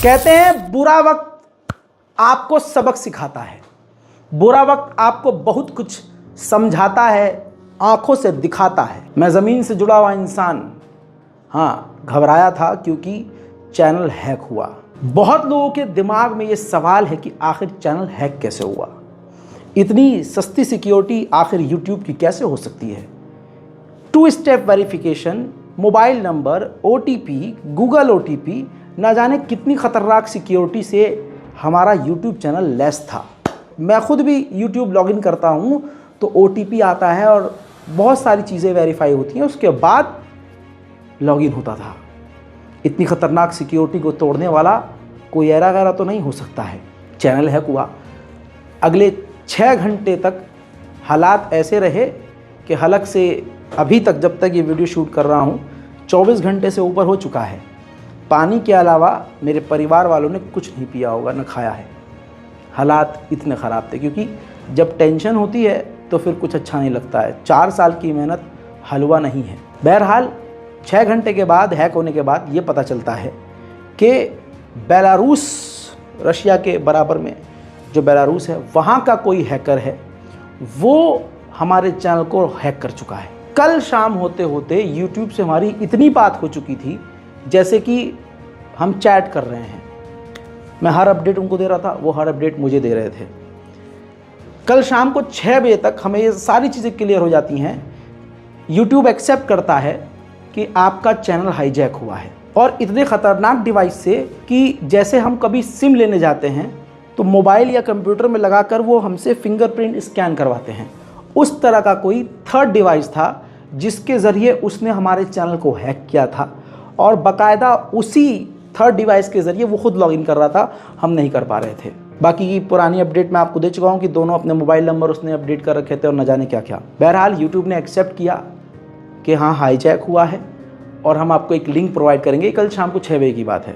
कहते हैं बुरा वक्त आपको सबक सिखाता है, बुरा वक्त आपको बहुत कुछ समझाता है, आंखों से दिखाता है। मैं ज़मीन से जुड़ा हुआ इंसान घबराया था क्योंकि चैनल हैक हुआ। बहुत लोगों के दिमाग में ये सवाल है कि आखिर चैनल हैक कैसे हुआ, इतनी सस्ती सिक्योरिटी आखिर यूट्यूब की कैसे हो सकती है। 2 step verification, mobile number, OTP, Google OTP, ना जाने कितनी ख़तरनाक सिक्योरिटी से हमारा यूट्यूब चैनल लैस था। मैं ख़ुद भी यूट्यूब लॉगिन करता हूँ तो OTP आता है और बहुत सारी चीज़ें वेरीफाई होती हैं, उसके बाद लॉगिन होता था। इतनी ख़तरनाक सिक्योरिटी को तोड़ने वाला कोई ऐरा गैरा तो नहीं हो सकता है। चैनल हैक हुआ। अगले 6 घंटे तक हालात ऐसे रहे कि हलक से अभी तक, जब तक ये वीडियो शूट कर रहा हूँ, 24 घंटे से ऊपर हो चुका है। पानी के अलावा मेरे परिवार वालों ने कुछ नहीं पिया होगा, न खाया है। हालात इतने ख़राब थे क्योंकि जब टेंशन होती है तो फिर कुछ अच्छा नहीं लगता है। 4 साल की मेहनत हलवा नहीं है। बहरहाल 6 घंटे के बाद, हैक होने के बाद ये पता चलता है कि बेलारूस, रशिया के बराबर में जो बेलारूस है, वहाँ का कोई हैकर है, वो हमारे चैनल को हैक कर चुका है। कल शाम होते होते यूट्यूब से हमारी इतनी बात हो चुकी थी जैसे कि हम चैट कर रहे हैं। मैं हर अपडेट उनको दे रहा था, वो हर अपडेट मुझे दे रहे थे। कल शाम को 6 बजे तक हमें ये सारी चीज़ें क्लियर हो जाती हैं। यूट्यूब एक्सेप्ट करता है कि आपका चैनल हाईजैक हुआ है, और इतने ख़तरनाक डिवाइस से कि जैसे हम कभी सिम लेने जाते हैं तो मोबाइल या कंप्यूटर में लगाकर वो हमसे फिंगरप्रिंट स्कैन करवाते हैं। उस तरह का कोई थर्ड डिवाइस था जिसके ज़रिए उसने हमारे चैनल को हैक किया था, और बाकायदा उसी थर्ड डिवाइस के ज़रिए वो खुद लॉगिन कर रहा था, हम नहीं कर पा रहे थे। बाकी की पुरानी अपडेट मैं आपको दे चुका हूँ कि दोनों अपने मोबाइल नंबर उसने अपडेट कर रखे थे और न जाने क्या क्या। बहरहाल यूट्यूब ने एक्सेप्ट किया कि हाँ, हाईजैक हुआ है, और हम आपको एक लिंक प्रोवाइड करेंगे। कल शाम को 6 बजे की बात है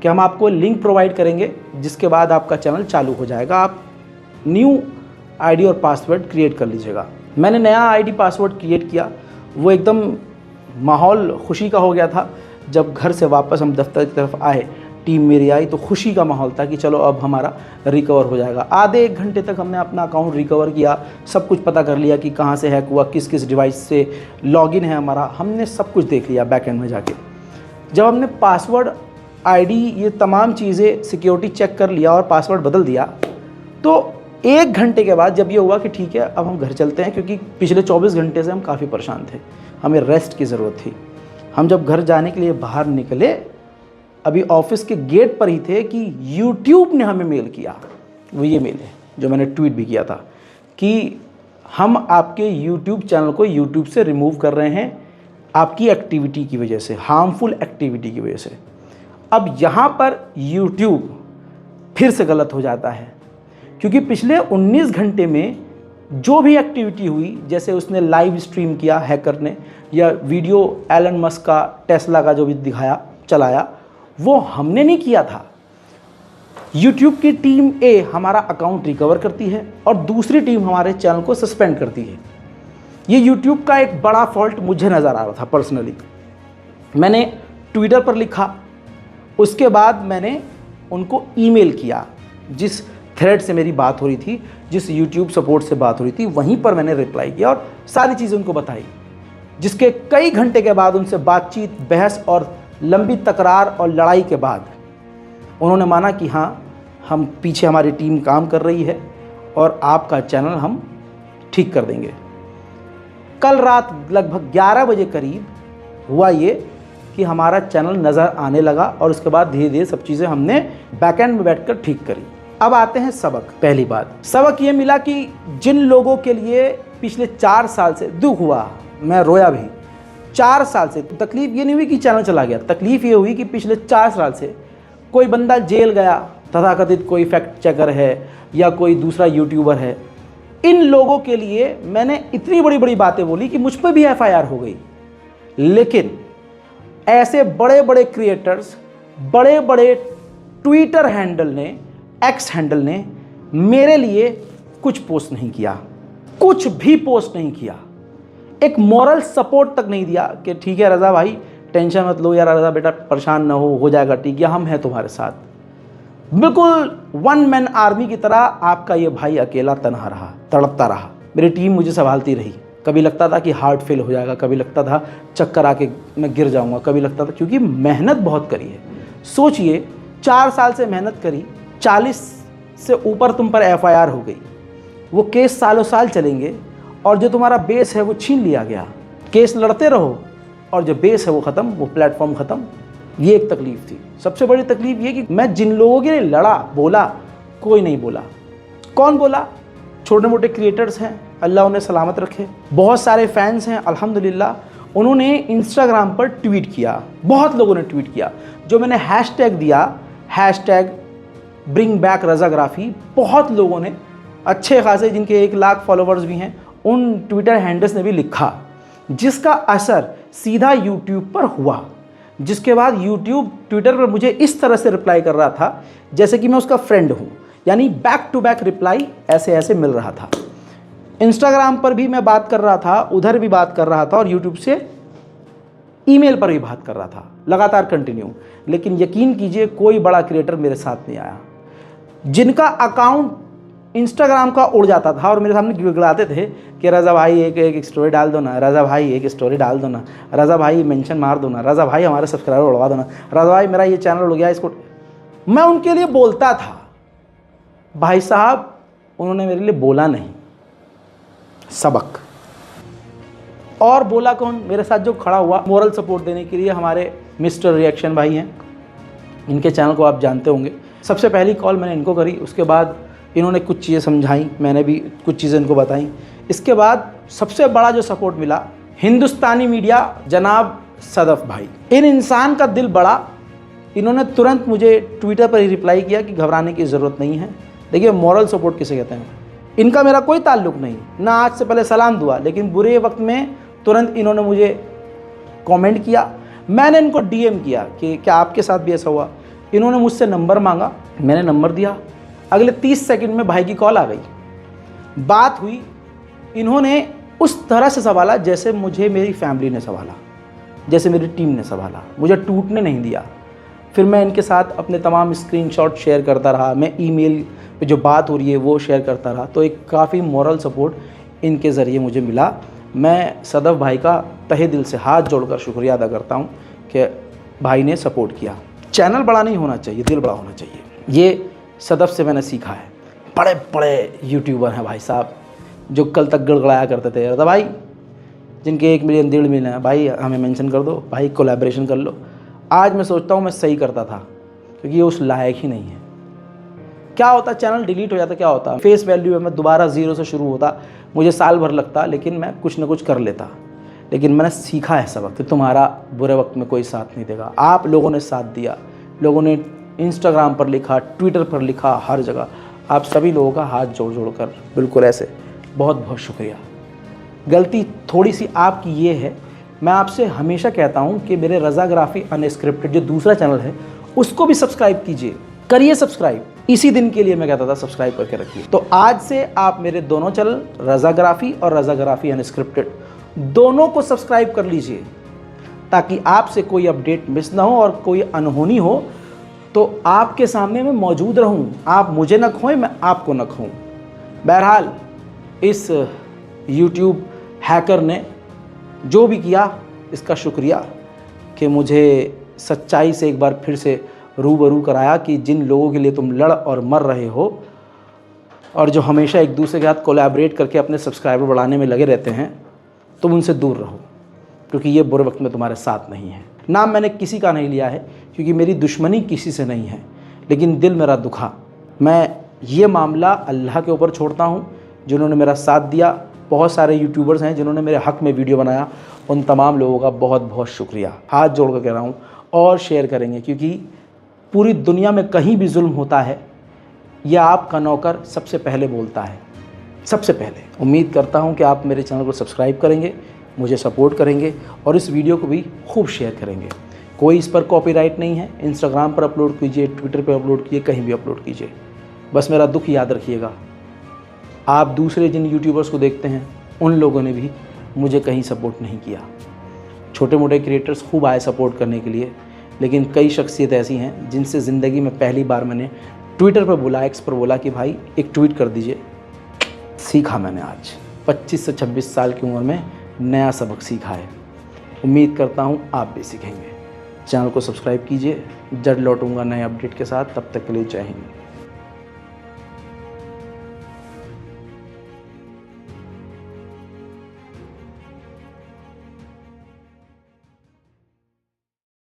कि हम आपको लिंक प्रोवाइड करेंगे, जिसके बाद आपका चैनल चालू हो जाएगा। आप न्यू ID और पासवर्ड क्रिएट कर लीजिएगा। मैंने नया ID पासवर्ड क्रिएट किया, वो एकदम माहौल खुशी का हो गया था। जब घर से वापस हम दफ्तर की तरफ आए, टीम मेरी आई, तो खुशी का माहौल था कि चलो अब हमारा रिकवर हो जाएगा। आधे 1 घंटे तक हमने अपना अकाउंट रिकवर किया, सब कुछ पता कर लिया कि कहाँ से हैक हुआ, किस किस डिवाइस से लॉगिन है हमारा, हमने सब कुछ देख लिया बैकएंड में जाके। जब हमने पासवर्ड, ID, ये तमाम चीज़ें, सिक्योरिटी चेक कर लिया और पासवर्ड बदल दिया, तो 1 घंटे के बाद जब ये हुआ कि ठीक है अब हम घर चलते हैं, क्योंकि पिछले 24 घंटे से हम काफ़ी परेशान थे, हमें रेस्ट की ज़रूरत थी। हम जब घर जाने के लिए बाहर निकले, अभी ऑफिस के गेट पर ही थे कि YouTube ने हमें मेल किया। वो ये मेल है जो मैंने ट्वीट भी किया था कि हम आपके YouTube चैनल को YouTube से रिमूव कर रहे हैं आपकी एक्टिविटी की वजह से, हार्मफुल एक्टिविटी की वजह से। अब यहाँ पर YouTube फिर से गलत हो जाता है, क्योंकि पिछले 19 घंटे में जो भी एक्टिविटी हुई, जैसे उसने लाइव स्ट्रीम किया हैकर ने, या वीडियो एलन मस्क का, टेस्ला का जो भी दिखाया, चलाया, वो हमने नहीं किया था। यूट्यूब की टीम A हमारा अकाउंट रिकवर करती है और दूसरी टीम हमारे चैनल को सस्पेंड करती है। ये यूट्यूब का एक बड़ा फॉल्ट मुझे नज़र आ रहा था पर्सनली। मैंने ट्विटर पर लिखा, उसके बाद मैंने उनको ईमेल किया, जिस थ्रेड से मेरी बात हो रही थी, जिस यूट्यूब सपोर्ट से बात हो रही थी, वहीं पर मैंने रिप्लाई किया और सारी चीज़ें उनको बताई, जिसके कई घंटे के बाद उनसे बातचीत, बहस और लंबी तकरार और लड़ाई के बाद उन्होंने माना कि हाँ, हम पीछे हमारी टीम काम कर रही है और आपका चैनल हम ठीक कर देंगे। कल रात लगभग 11 बजे करीब हुआ ये कि हमारा चैनल नज़र आने लगा, और उसके बाद धीरे धीरे सब चीज़ें हमने बैकएंड में बैठकर ठीक करी। अब आते हैं सबक। पहली बात, सबक ये मिला कि जिन लोगों के लिए पिछले 4 साल से दुख हुआ, मैं रोया भी, 4 साल से तकलीफ़ ये नहीं हुई कि चैनल चला गया, तकलीफ़ ये हुई कि पिछले 4 साल से कोई बंदा जेल गया, तथाकथित कोई फैक्ट चेकर है या कोई दूसरा यूट्यूबर है, इन लोगों के लिए मैंने इतनी बड़ी बड़ी बातें बोली कि मुझ पर भी FIR हो गई। लेकिन ऐसे बड़े बड़े क्रिएटर्स, बड़े बड़े ट्विटर हैंडल ने, X हैंडल ने मेरे लिए कुछ पोस्ट नहीं किया, कुछ भी पोस्ट नहीं किया, एक मॉरल सपोर्ट तक नहीं दिया कि ठीक है रज़ा भाई, टेंशन मत लो यार, रज़ा बेटा परेशान ना हो जाएगा ठीक, या हम हैं तुम्हारे साथ। बिल्कुल वन मैन आर्मी की तरह आपका ये भाई अकेला तनहा रहा, तड़पता रहा। मेरी टीम मुझे संभालती रही। कभी लगता था कि हार्ट फेल हो जाएगा, कभी लगता था चक्कर आके मैं गिर जाऊंगा, कभी लगता था, क्योंकि मेहनत बहुत करी है। सोचिए 4 साल से मेहनत करी, 40 से ऊपर तुम पर FIR हो गई, वो केस सालों साल चलेंगे और जो तुम्हारा बेस है वो छीन लिया गया। केस लड़ते रहो और जो बेस है वो ख़त्म, वो प्लेटफॉर्म ख़त्म। ये एक तकलीफ़ थी। सबसे बड़ी तकलीफ़ ये कि मैं जिन लोगों के लिए लड़ा, बोला, कोई नहीं बोला। कौन बोला? छोटे मोटे क्रिएटर्स हैं, अल्लाह उन्हें सलामत रखे। बहुत सारे फैंस हैं अल्हम्दुलिल्लाह, उन्होंने इंस्टाग्राम पर ट्वीट किया, बहुत लोगों ने ट्वीट किया। जो मैंने हैशटैग दिया, हैशटैग ब्रिंग बैक रज़ाग्राफ़ी, बहुत लोगों ने, अच्छे खासे जिनके 1 लाख फॉलोवर्स भी हैं, उन ट्विटर हैंडल्स ने भी लिखा, जिसका असर सीधा यूट्यूब पर हुआ। जिसके बाद यूट्यूब ट्विटर पर मुझे इस तरह से रिप्लाई कर रहा था जैसे कि मैं उसका फ्रेंड हूँ, यानी बैक टू बैक रिप्लाई ऐसे ऐसे मिल रहा था। इंस्टाग्राम पर भी मैं बात कर रहा था, उधर भी बात कर रहा था और यूट्यूब से ईमेल पर भी बात कर रहा था, लगातार कंटिन्यू। लेकिन यकीन कीजिए कोई बड़ा क्रिएटर मेरे साथ नहीं आया। जिनका अकाउंट इंस्टाग्राम का उड़ जाता था और मेरे सामने गिड़गिड़ाते थे कि रज़ा भाई एक स्टोरी डाल दो ना, रज़ा भाई एक स्टोरी डाल दो ना, रज़ा भाई मेंशन मार दो ना, रज़ा भाई हमारे सब्सक्राइबर उड़वा दो ना, रज़ा भाई मेरा ये चैनल उड़ गया, इसको। मैं उनके लिए बोलता था। भाई साहब उन्होंने मेरे लिए बोला नहीं, सबक। और बोला कौन? मेरे साथ जो खड़ा हुआ मोरल सपोर्ट देने के लिए, हमारे मिस्टर रिएक्शन भाई हैं। इनके चैनल को आप जानते होंगे। सबसे पहली कॉल मैंने इनको करी, उसके बाद इन्होंने कुछ चीज़ें समझाई, मैंने भी कुछ चीज़ें इनको बताई। इसके बाद सबसे बड़ा जो सपोर्ट मिला, हिंदुस्तानी मीडिया जनाब सदफ भाई। इन इंसान का दिल बड़ा, इन्होंने तुरंत मुझे ट्विटर पर ही रिप्लाई किया कि घबराने की ज़रूरत नहीं है। देखिए मॉरल सपोर्ट किसे कहते हैं। इनका मेरा कोई ताल्लुक़ नहीं, ना आज से पहले सलाम दुआ, लेकिन बुरे वक्त में तुरंत इन्होंने मुझे कमेंट किया। मैंने इनको DM किया कि क्या आपके साथ भी ऐसा हुआ। इन्होंने मुझसे नंबर मांगा, मैंने नंबर दिया। अगले 30 सेकंड में भाई की कॉल आ गई, बात हुई। इन्होंने उस तरह से संभाला जैसे मुझे मेरी फैमिली ने संभाला, जैसे मेरी टीम ने संभाला, मुझे टूटने नहीं दिया। फिर मैं इनके साथ अपने तमाम स्क्रीनशॉट शेयर करता रहा, मैं ईमेल पे जो बात हो रही है वो शेयर करता रहा। तो एक काफ़ी मॉरल सपोर्ट इनके ज़रिए मुझे मिला। मैं सदफ भाई का तहे दिल से हाथ जोड़कर शुक्रिया अदा करता हूँ कि भाई ने सपोर्ट किया। चैनल बड़ा नहीं होना चाहिए, दिल बड़ा होना चाहिए। ये सदफ से मैंने सीखा है। बड़े बड़े यूट्यूबर हैं भाई साहब, जो कल तक गड़गड़ाया करते थे, तो भाई जिनके 1 मिलियन 1.5 मिलियन है, भाई हमें मेंशन कर दो, भाई कोलैबोरेशन कर लो। आज मैं सोचता हूँ मैं सही करता था, क्योंकि ये उस लायक ही नहीं है। क्या होता, चैनल डिलीट हो जाता, क्या होता, फेस वैल्यू है, मैं दोबारा 0 से शुरू होता, मुझे साल भर लगता, लेकिन मैं कुछ ना कुछ कर लेता। लेकिन मैंने सीखा है सबक कि तुम्हारा बुरे वक्त में कोई साथ नहीं देगा। आप लोगों ने साथ दिया, लोगों ने इंस्टाग्राम पर लिखा, ट्विटर पर लिखा, हर जगह। आप सभी लोगों का हाथ जोड़ जोड़ कर बिल्कुल ऐसे बहुत बहुत शुक्रिया। गलती थोड़ी सी आपकी ये है, मैं आपसे हमेशा कहता हूँ कि मेरे रज़ाग्राफ़ी अनस्क्रिप्टेड जो दूसरा चैनल है उसको भी सब्सक्राइब कीजिए, करिए सब्सक्राइब। इसी दिन के लिए मैं कहता था सब्सक्राइब करके रखिए। तो आज से आप मेरे दोनों चैनल रज़ाग्राफ़ी और रज़ाग्राफ़ी अनस्क्रिप्टेड दोनों को सब्सक्राइब कर लीजिए, ताकि आपसे कोई अपडेट मिस ना हो और कोई अनहोनी हो तो आपके सामने मैं मौजूद रहूं। आप मुझे न खोएं, मैं आपको न खोऊं। बहरहाल इस YouTube हैकर ने जो भी किया इसका शुक्रिया कि मुझे सच्चाई से एक बार फिर से रूबरू कराया कि जिन लोगों के लिए तुम लड़ और मर रहे हो और जो हमेशा एक दूसरे के साथ कोलैबोरेट करके अपने सब्सक्राइबर बढ़ाने में लगे रहते हैं, तुम उनसे दूर रहो, क्योंकि ये बुरे वक्त में तुम्हारे साथ नहीं है। नाम मैंने किसी का नहीं लिया है, क्योंकि मेरी दुश्मनी किसी से नहीं है, लेकिन दिल मेरा दुखा। मैं ये मामला अल्लाह के ऊपर छोड़ता हूँ, जिन्होंने मेरा साथ दिया। बहुत सारे यूट्यूबर्स हैं जिन्होंने मेरे हक़ में वीडियो बनाया, उन तमाम लोगों का बहुत बहुत शुक्रिया। हाथ जोड़ कर कह रहा हूँ, और शेयर करेंगे, क्योंकि पूरी दुनिया में कहीं भी जुल्म होता है, यह आपका नौकर सबसे पहले बोलता है, सबसे पहले। उम्मीद करता हूँ कि आप मेरे चैनल को सब्सक्राइब करेंगे, मुझे सपोर्ट करेंगे और इस वीडियो को भी खूब शेयर करेंगे। कोई इस पर कॉपीराइट नहीं है। इंस्टाग्राम पर अपलोड कीजिए, ट्विटर पर अपलोड कीजिए, कहीं भी अपलोड कीजिए। बस मेरा दुख याद रखिएगा, आप दूसरे जिन यूट्यूबर्स को देखते हैं उन लोगों ने भी मुझे कहीं सपोर्ट नहीं किया। छोटे मोटे क्रिएटर्स खूब आए सपोर्ट करने के लिए, लेकिन कई शख्सियत ऐसी हैं जिनसे ज़िंदगी में पहली बार मैंने ट्विटर पर बोला, एक्स पर बोला कि भाई एक ट्वीट कर दीजिए। सीखा मैंने आज 25 से 26 साल की उम्र में नया सबक सीखा है। उम्मीद करता हूँ आप भी सीखेंगे। चैनल को सब्सक्राइब कीजिए। जल्द लौटूंगा नए अपडेट के साथ। तब तक के लिए जय हिंद।